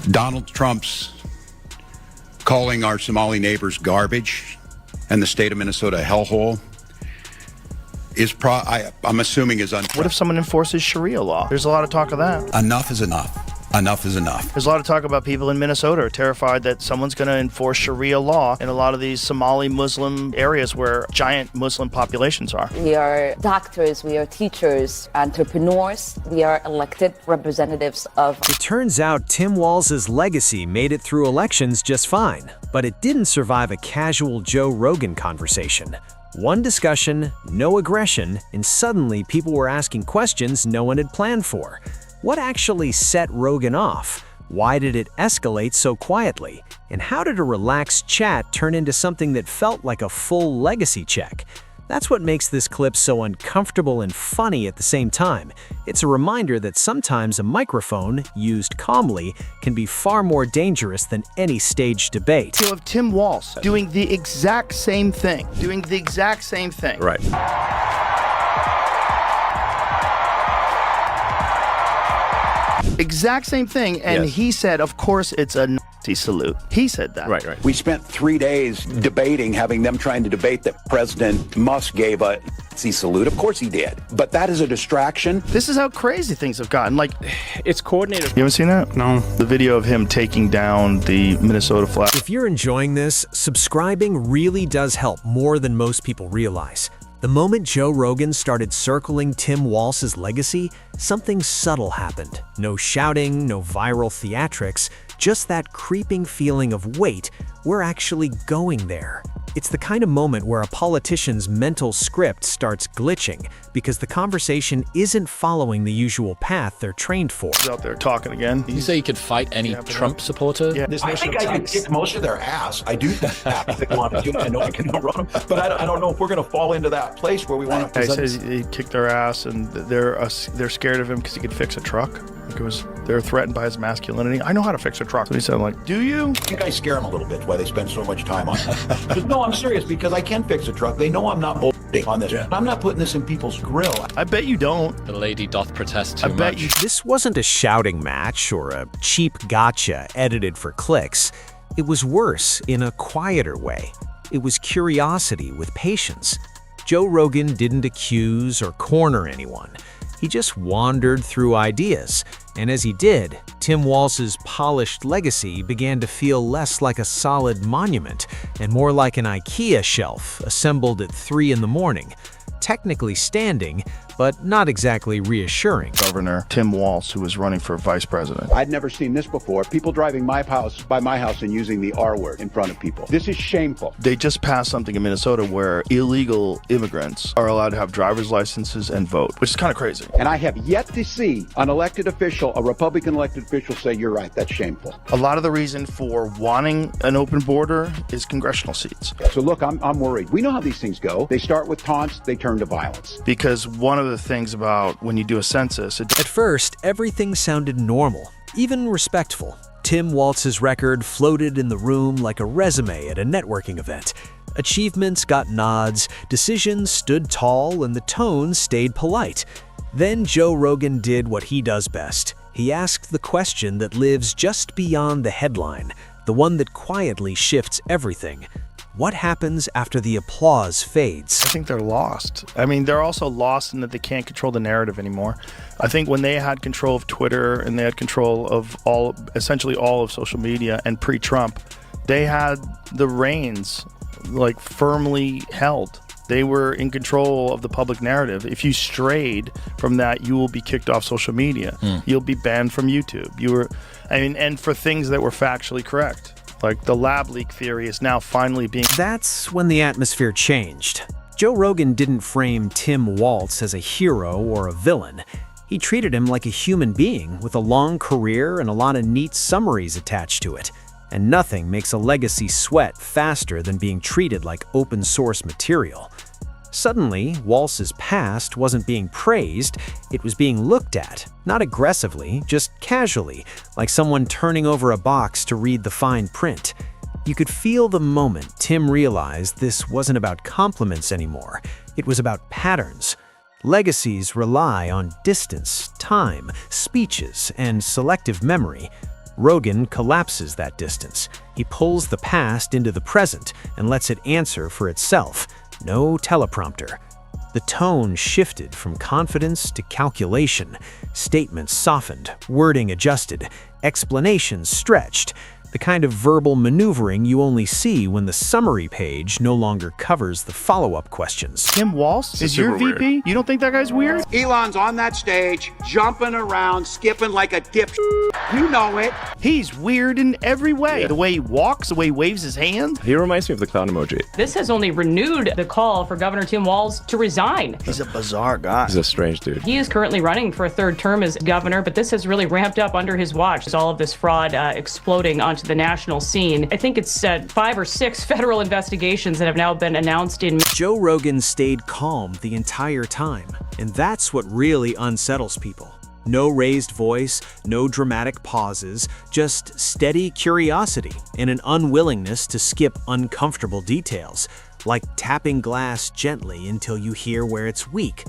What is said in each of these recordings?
Donald Trump's calling our Somali neighbors garbage and the state of Minnesota a hellhole is I'm assuming is untrue. What if someone enforces Sharia law? There's a lot of talk of that. Enough is enough. Enough is enough. There's a lot of talk about people in Minnesota are terrified that someone's going to enforce Sharia law in a lot of these Somali Muslim areas where giant Muslim populations are. We are doctors, we are teachers, entrepreneurs, we are elected representatives of... It turns out Tim Walz's legacy made it through elections just fine, but it didn't survive a casual Joe Rogan conversation. One discussion, no aggression, and suddenly people were asking questions no one had planned for. What actually set Rogan off? Why did it escalate so quietly? And how did a relaxed chat turn into something that felt like a full legacy check? That's what makes this clip so uncomfortable and funny at the same time. It's a reminder that sometimes a microphone, used calmly, can be far more dangerous than any staged debate. You have Tim Walz doing the exact same thing. Right. Exact same thing, and Yes. he said, of course, it's a Nazi salute. He said that. Right. We spent 3 days debating, having them trying to debate that President Musk gave a Nazi salute. Of course he did. But that is a distraction. This is how crazy things have gotten. Like, It's coordinated. you haven't seen that? No. The video of him taking down the Minnesota flag. If you're enjoying this, subscribing really does help more than most people realize. The moment Joe Rogan started circling Tim Walz's legacy, something subtle happened. No shouting, no viral theatrics, just that creeping feeling of, wait, we're actually going there. It's the kind of moment where a politician's mental script starts glitching because the conversation isn't following the usual path they're trained for. He's out there talking again. Did you say you could fight any Trump supporter? Yeah. I think I could kick most of their ass. I do think that. If they want to do it. I know I can outrun them. But I don't know if we're going to fall into that place where we want to... He says he kicked their ass, and they're scared of him because he could fix a truck. They're threatened by his masculinity. I know how to fix a truck. So he said, I'm like, do you? I think I scare them a little bit why they spend so much time on it. But no, I'm serious because I can fix a truck. They know I'm not bullshitting on this. I'm not putting this in people's grill. I bet you don't. The lady doth protest too I much. bet you. This wasn't a shouting match or a cheap gotcha edited for clicks. It was worse in a quieter way. It was curiosity with patience. Joe Rogan didn't accuse or corner anyone. He just wandered through ideas, and as he did, Tim Walz's polished legacy began to feel less like a solid monument and more like an IKEA shelf assembled at 3 in the morning. Technically standing, but not exactly reassuring. Governor Tim Walz, who was running for vice president. I'd never seen this before. People driving by my house and using the R word in front of people. This is shameful. They just passed something in Minnesota where illegal immigrants are allowed to have driver's licenses and vote, which is kind of crazy. And I have yet to see an elected official, a Republican elected official, say, you're right, that's shameful. A lot of the reason for wanting an open border is congressional seats. So look, I'm worried. We know how these things go. They start with taunts, they turn to violence. Because one of the things about when you do a census, At first, everything sounded normal, even respectful. Tim Walz's record floated in the room like a resume at a networking event. Achievements got nods, decisions stood tall, and the tone stayed polite. Then Joe Rogan did what he does best. He asked the question that lives just beyond the headline, the one that quietly shifts everything. What happens after the applause fades? I think they're lost. I mean, they're also lost in that they can't control the narrative anymore. I think when they had control of Twitter and they had control of essentially all of social media and pre-Trump, they had the reins like firmly held. They were in control of the public narrative. If you strayed from that, you will be kicked off social media. You'll be banned from YouTube. And for things that were factually correct. Like the lab leak theory is now finally being... That's when the atmosphere changed. Joe Rogan didn't frame Tim Walz as a hero or a villain. He treated him like a human being with a long career and a lot of neat summaries attached to it. And nothing makes a legacy sweat faster than being treated like open source material. Suddenly, Walz's past wasn't being praised, it was being looked at, not aggressively, just casually, like someone turning over a box to read the fine print. You could feel the moment Tim realized this wasn't about compliments anymore, it was about patterns. Legacies rely on distance, time, speeches, and selective memory. Rogan collapses that distance. He pulls the past into the present and lets it answer for itself. No teleprompter. The tone shifted from confidence to calculation. Statements softened, wording adjusted, explanations stretched. The kind of verbal maneuvering you only see when the summary page no longer covers the follow-up questions. Tim Walz is your VP? Weird. You don't think that guy's weird? Elon's on that stage, jumping around, skipping like a dip. You know it. He's weird in every way. Yeah. The way he walks, the way he waves his hand. He reminds me of the clown emoji. This has only renewed the call for Governor Tim Walz to resign. He's a bizarre guy. He's a strange dude. He is currently running for a third term as governor, but this has really ramped up under his watch. There's all of this fraud exploding onto the national scene. I think it's 5 or 6 federal investigations that have now been announced in. Joe Rogan stayed calm the entire time, and that's what really unsettles people. No raised voice, no dramatic pauses, just steady curiosity and an unwillingness to skip uncomfortable details, like tapping glass gently until you hear where it's weak.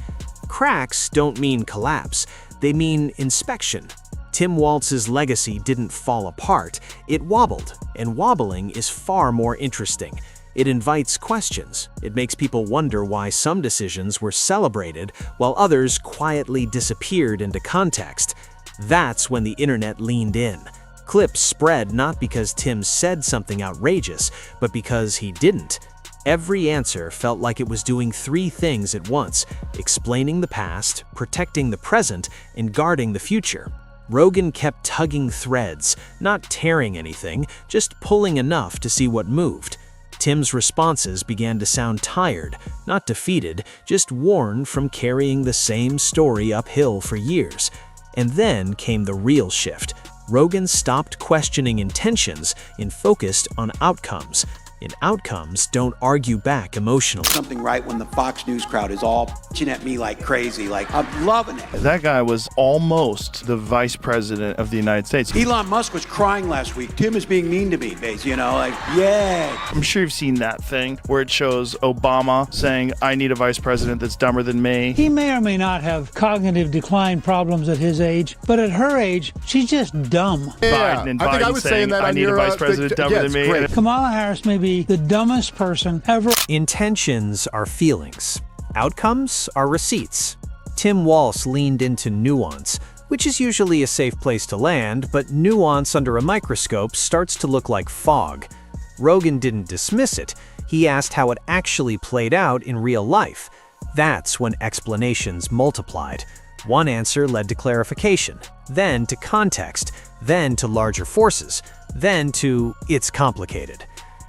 Cracks don't mean collapse, they mean inspection. Tim Walz's legacy didn't fall apart, it wobbled, and wobbling is far more interesting. It invites questions. It makes people wonder why some decisions were celebrated while others quietly disappeared into context. That's when the internet leaned in. Clips spread not because Tim said something outrageous, but because he didn't. Every answer felt like it was doing 3 things at once: explaining the past, protecting the present, and guarding the future. Rogan kept tugging threads, not tearing anything, just pulling enough to see what moved. Tim's responses began to sound tired, not defeated, just worn from carrying the same story uphill for years. And then came the real shift. Rogan stopped questioning intentions and focused on outcomes. And outcomes don't argue back emotionally. Something right when the Fox News crowd is all bitching at me like crazy, like I'm loving it. That guy was almost the vice president of the United States. Elon Musk was crying last week. Tim is being mean to me, basically, like, yeah. I'm sure you've seen that thing where it shows Obama saying, I need a vice president that's dumber than me. He may or may not have cognitive decline problems at his age, but at her age, she's just dumb. Biden and I think Biden I was saying that I on need a your, vice president dumber yes, than me. great. Kamala Harris may be the dumbest person ever. Intentions are feelings. Outcomes are receipts. Tim Walz leaned into nuance, which is usually a safe place to land, but nuance under a microscope starts to look like fog. Rogan didn't dismiss it. He asked how it actually played out in real life. That's when explanations multiplied. One answer led to clarification, then to context, then to larger forces, then to it's complicated.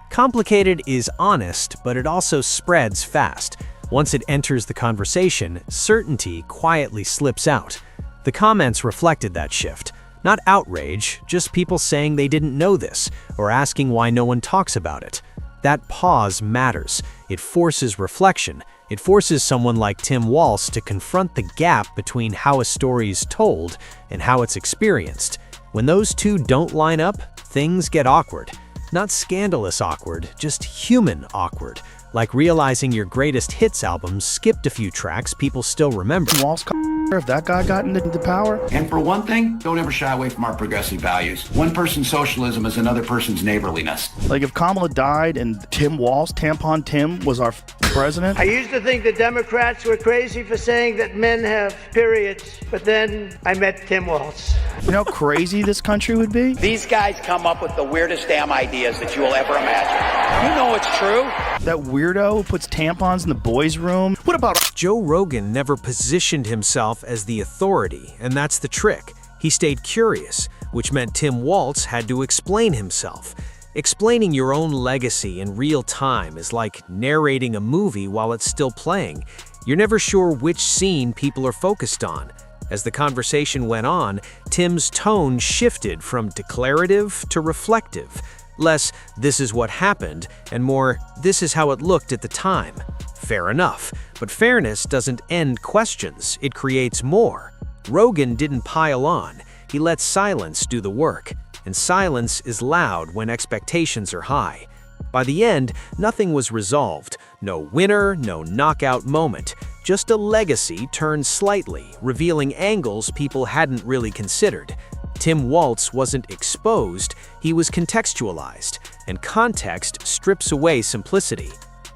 Complicated is honest, but it also spreads fast. Once it enters the conversation, certainty quietly slips out. The comments reflected that shift. Not outrage, just people saying they didn't know this, or asking why no one talks about it. That pause matters. It forces reflection. It forces someone like Tim Walz to confront the gap between how a story is told and how it's experienced. When those two don't line up, things get awkward. Not scandalous awkward, just human awkward. Like realizing your greatest hits album skipped a few tracks people still remember. Walz, if that guy got into power. And for one thing, don't ever shy away from our progressive values. One person's socialism is another person's neighborliness. Like if Kamala died and Tim Walz, Tampon Tim, was our president. I used to think the Democrats were crazy for saying that men have periods, but then I met Tim Walz. You know how crazy this country would be? These guys come up with the weirdest damn ideas that you will ever imagine. You know it's true. That weirdo who puts tampons in the boys' room. What about Joe Rogan never positioned himself as the authority, and that's the trick. He stayed curious, which meant Tim Walz had to explain himself. Explaining your own legacy in real time is like narrating a movie while it's still playing. You're never sure which scene people are focused on. As the conversation went on, Tim's tone shifted from declarative to reflective. Less, this is what happened, and more, this is how it looked at the time. Fair enough, but fairness doesn't end questions, it creates more. Rogan didn't pile on, he let silence do the work. And silence is loud when expectations are high. By the end, nothing was resolved. No winner, no knockout moment. Just a legacy turned slightly, revealing angles people hadn't really considered. Tim Walz wasn't exposed, he was contextualized, and context strips away simplicity.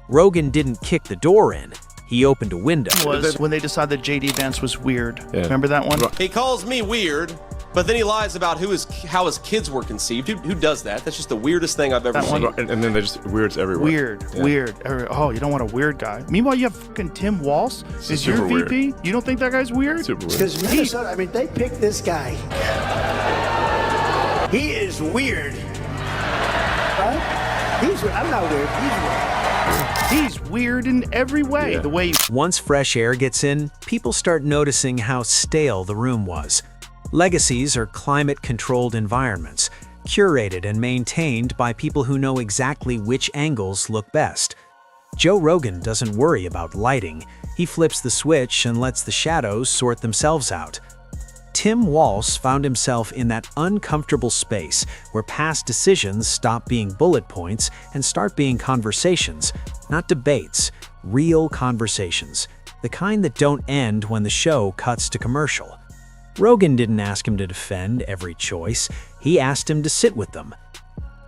Rogan didn't kick the door in, he opened a window. Was when they decided that J.D. Vance was weird. Yeah. Remember that one? He calls me weird, but then he lies about how his kids were conceived. Who does that? That's just the weirdest thing I've ever seen. And then there's weirds everywhere. Weird. Oh, you don't want a weird guy. Meanwhile, you have fucking Tim Walz. Is your VP? You don't think that guy's weird? Super weird. Because Minnesota, I mean, they picked this guy. He is weird. Right? I'm not weird. He's weird. He's weird in every way. Yeah. The way Once fresh air gets in, people start noticing how stale the room was. Legacies are climate-controlled environments, curated and maintained by people who know exactly which angles look best. Joe Rogan doesn't worry about lighting. He flips the switch and lets the shadows sort themselves out. Tim Walz found himself in that uncomfortable space where past decisions stop being bullet points and start being conversations, not debates, real conversations, the kind that don't end when the show cuts to commercial. Rogan didn't ask him to defend every choice, he asked him to sit with them.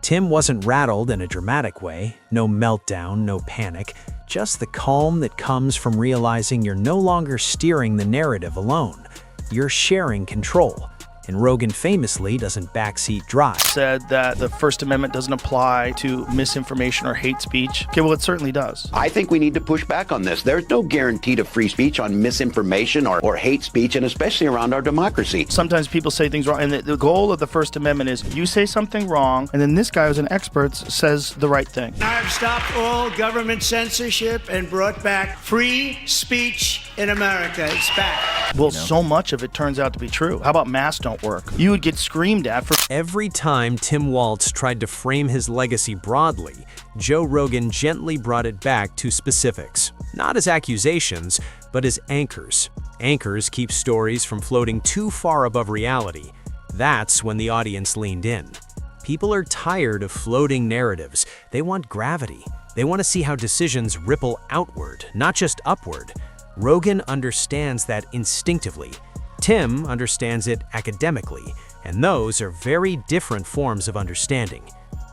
Tim wasn't rattled in a dramatic way, no meltdown, no panic, just the calm that comes from realizing you're no longer steering the narrative alone. You're sharing control, and Rogan famously doesn't backseat drive. said that the First Amendment doesn't apply to misinformation or hate speech. Okay, well, it certainly does. I think we need to push back on this. There's no guarantee to free speech on misinformation or hate speech, and especially around our democracy. Sometimes people say things wrong, and the goal of the First Amendment is you say something wrong, and then this guy who's an expert says the right thing. I've stopped all government censorship and brought back free speech in America. It's back. Well, so much of it turns out to be true. How about masks don't work? You would get screamed at for Every time Tim Walz tried to frame his legacy broadly, Joe Rogan gently brought it back to specifics. Not as accusations, but as anchors. Anchors keep stories from floating too far above reality. That's when the audience leaned in. People are tired of floating narratives. They want gravity. They want to see how decisions ripple outward, not just upward. Rogan understands that instinctively. Tim understands it academically, and those are very different forms of understanding.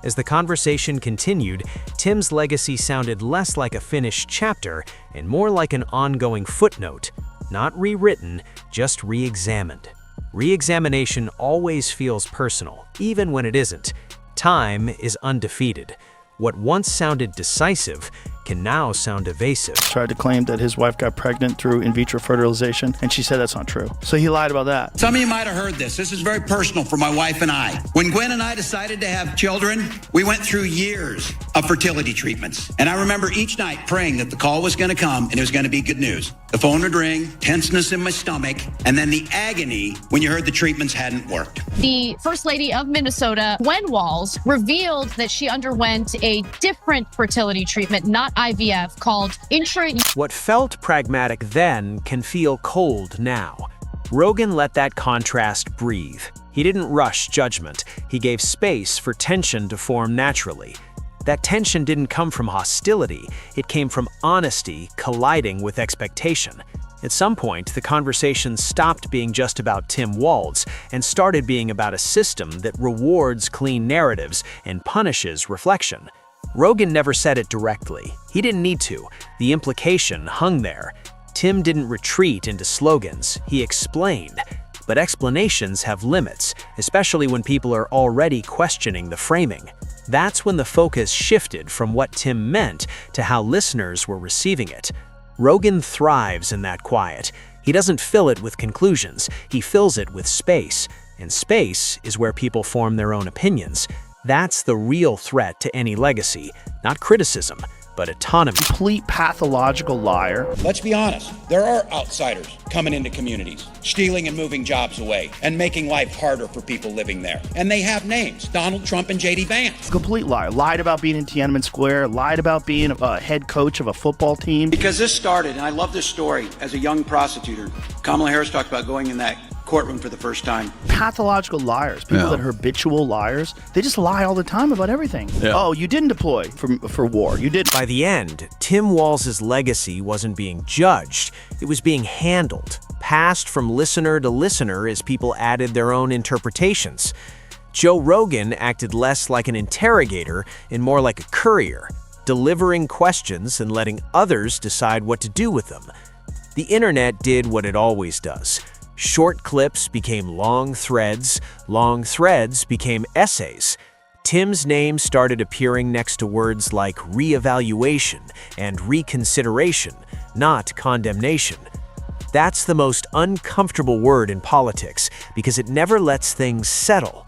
As the conversation continued, Tim's legacy sounded less like a finished chapter and more like an ongoing footnote, not rewritten, just re-examined. Re-examination always feels personal, even when it isn't. Time is undefeated. What once sounded decisive can now sound evasive. tried to claim that his wife got pregnant through in vitro fertilization, and she said that's not true. So he lied about that. Some of you might have heard this. This is very personal for my wife and I. When Gwen and I decided to have children, we went through years of fertility treatments. And I remember each night praying that the call was going to come and it was going to be good news. The phone would ring, tenseness in my stomach, and then the agony when you heard the treatments hadn't worked. The First Lady of Minnesota, Gwen Walz, revealed that she underwent a different fertility treatment, not IVF, called intra. What felt pragmatic then can feel cold now. Rogan let that contrast breathe. He didn't rush judgment. He gave space for tension to form naturally. That tension didn't come from hostility. It came from honesty colliding with expectation. At some point, the conversation stopped being just about Tim Walz and started being about a system that rewards clean narratives and punishes reflection. Rogan never said it directly. He didn't need to. The implication hung there. Tim didn't retreat into slogans. He explained. But explanations have limits, especially when people are already questioning the framing. That's when the focus shifted from what Tim meant to how listeners were receiving it. Rogan thrives in that quiet. He doesn't fill it with conclusions. He fills it with space. And space is where people form their own opinions. That's the real threat to any legacy, not criticism, but autonomy. Complete pathological liar. Let's be honest. There are outsiders coming into communities, stealing and moving jobs away, and making life harder for people living there. And they have names, Donald Trump and J.D. Vance. Complete liar. Lied about being in Tiananmen Square, lied about being a head coach of a football team. Because this started, and I love this story, as a young prosecutor. Kamala Harris talked about going in that courtroom for the first time. Pathological liars, people that are habitual liars, they just lie all the time about everything. Oh, you didn't deploy for war. You did. By the end, Tim Walz's legacy wasn't being judged. It was being handled, passed from listener to listener as people added their own interpretations. Joe Rogan acted less like an interrogator and more like a courier, delivering questions and letting others decide what to do with them. The internet did what it always does. Short clips became long threads became essays. Tim's name started appearing next to words like reevaluation and reconsideration, not condemnation. That's the most uncomfortable word in politics because it never lets things settle.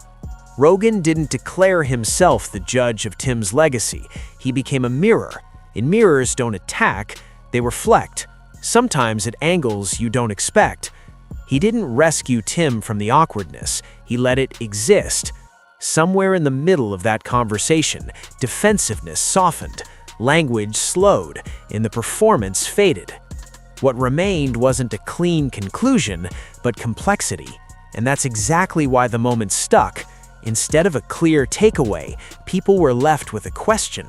Rogan didn't declare himself the judge of Tim's legacy. He became a mirror. And mirrors don't attack, they reflect, sometimes at angles you don't expect. He didn't rescue Tim from the awkwardness. He let it exist. Somewhere in the middle of that conversation, defensiveness softened, language slowed, and the performance faded. What remained wasn't a clean conclusion, but complexity. And that's exactly why the moment stuck. Instead of a clear takeaway, people were left with a question.